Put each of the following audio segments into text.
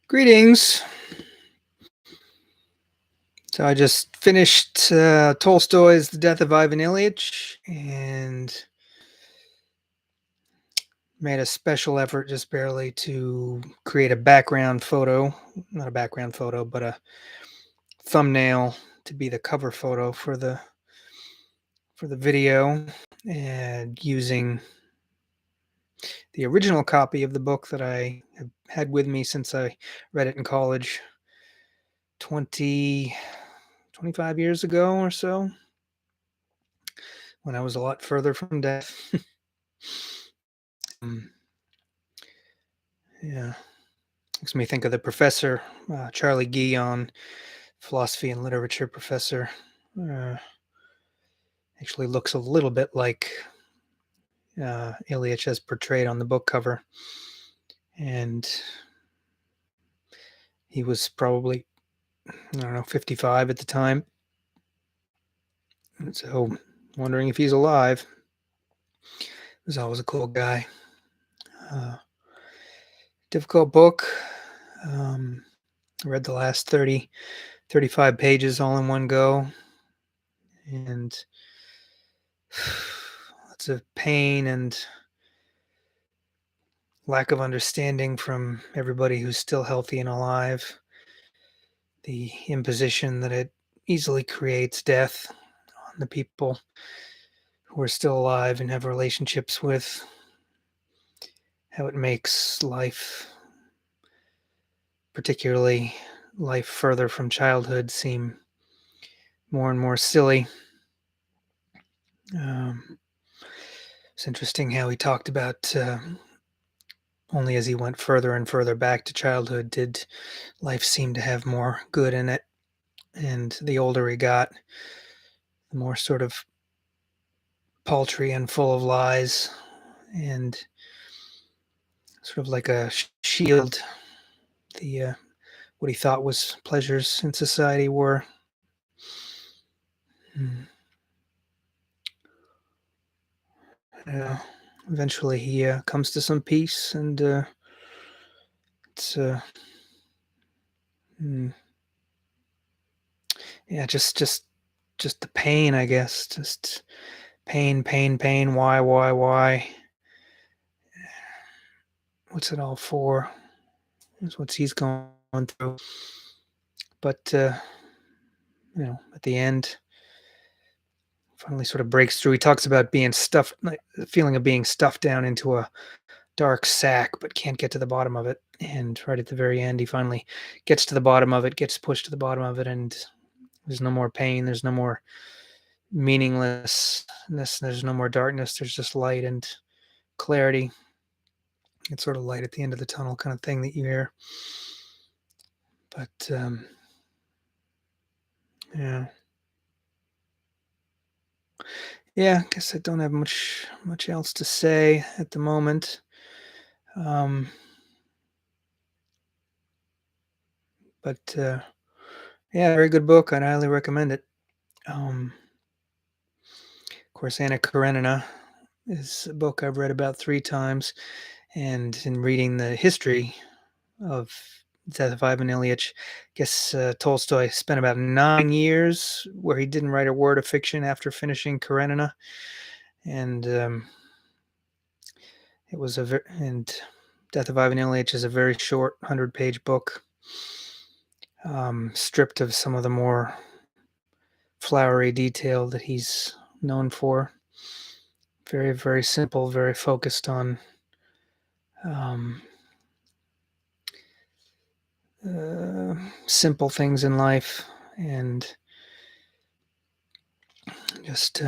Greetings. So I just finished Tolstoy's The Death of Ivan Ilyich and made a special effort just barely to create a background photo, not a background photo, but a thumbnail to be the cover photo for the video, and using the original copy of the book that I have had with me since I read it in college 25 years ago or so, when I was a lot further from death. Um, yeah, makes me think of the professor, Charlie Guignon, philosophy and literature professor. Uh, Actually looks a little bit like Ilyich as portrayed on the book cover. And he was probably, I don't know, 55 at the time. And so wondering if he's alive. He was always a cool guy. Uh, Difficult book. I read the last 35 pages all in one go. And lots of pain and lack of understanding from everybody who's still healthy and alive. The imposition that it easily creates death on the people who are still alive and have relationships with. How it makes life, particularly life further from childhood, seem more and more silly. It's interesting how he talked about only as he went further and further back to childhood did life seem to have more good in it. And the older he got, the more sort of paltry and full of lies, and sort of like a shield, the what he thought was pleasures in society were. Mm. Uh, Eventually, he comes to some peace, and it's mm, yeah, just the pain, I guess, just pain, pain, pain. Why? What's it all for? Is what he's going through. But at the end, finally sort of breaks through. He talks about being stuffed, like the feeling of being stuffed down into a dark sack, but can't get to the bottom of it. And right at the very end, he finally gets to the bottom of it, gets pushed to the bottom of it, and there's no more pain. There's no more meaninglessness. There's no more darkness. There's just light and clarity. It's sort of light at the end of the tunnel kind of thing that you hear. But yeah. Yeah, I guess I don't have much else to say at the moment. Um, but yeah, very good book. I'd highly recommend it. Of course, Anna Karenina is a book I've read about 3 times, and in reading the history of Death of Ivan Ilyich, I guess Tolstoy spent about 9 years where he didn't write a word of fiction after finishing Karenina, and it was and Death of Ivan Ilyich is a very short 100-page book, stripped of some of the more flowery detail that he's known for. Very, very simple, very focused on um, simple things in life, and just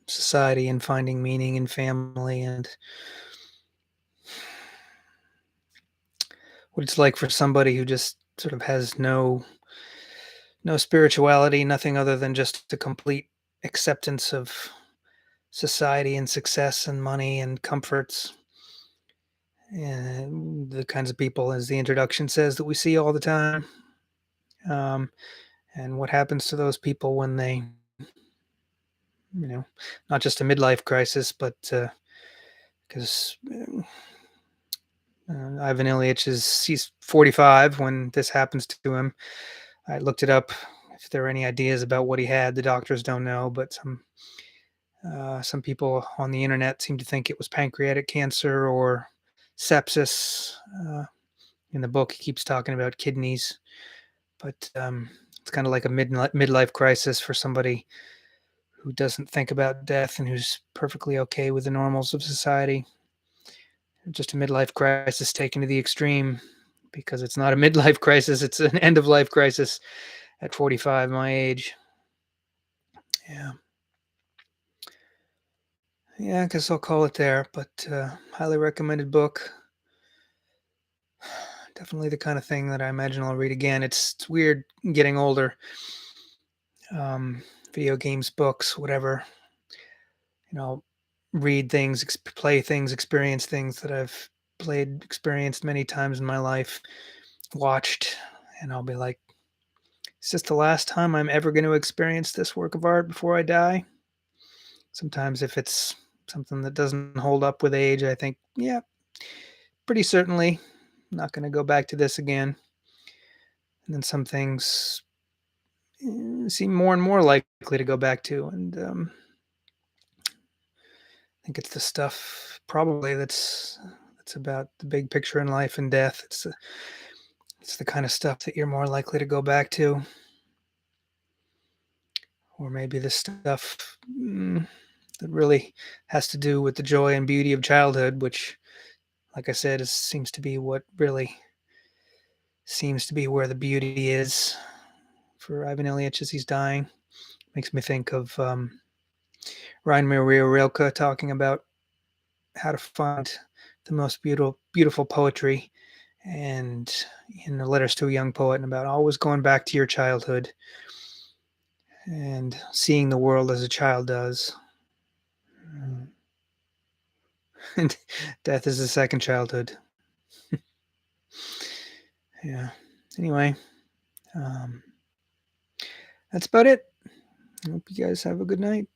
society and finding meaning in family, and what it's like for somebody who just sort of has no spirituality, nothing other than just a complete acceptance of society and success and money and comforts, and the kinds of people, as the introduction says, that we see all the time. Um, and what happens to those people when they, not just a midlife crisis, but because Ivan Ilyich he's 45 when this happens to him. I looked it up. If there are any ideas about what he had, the doctors don't know, but some people on the internet seem to think it was pancreatic cancer or sepsis. In the book, he keeps talking about kidneys, but it's kind of like a midlife crisis for somebody who doesn't think about death and who's perfectly okay with the normals of society. Just a midlife crisis taken to the extreme, because it's not a midlife crisis, it's an end of life crisis at 45, my age. Yeah. Yeah, I guess I'll call it there, but highly recommended book. Definitely the kind of thing that I imagine I'll read again. It's weird getting older. Um, Video games, books, whatever. Read things, play things, experience things that I've experienced many times in my life, watched, and I'll be like, is this the last time I'm ever going to experience this work of art before I die? Sometimes, if it's something that doesn't hold up with age, I think, yeah, pretty certainly not going to go back to this again. And then some things seem more and more likely to go back to. And I think it's the stuff probably that's about the big picture in life and death. It's the kind of stuff that you're more likely to go back to, or maybe the stuff that really has to do with the joy and beauty of childhood, which, like I said, seems to be what really seems to be where the beauty is for Ivan Ilyich as he's dying. Makes me think of Ryan Maria Rilke talking about how to find the most beautiful poetry, and in the letters to a young poet, and about always going back to your childhood and seeing the world as a child does. And death is the second childhood. Yeah. Anyway, um, that's about it. I hope you guys have a good night.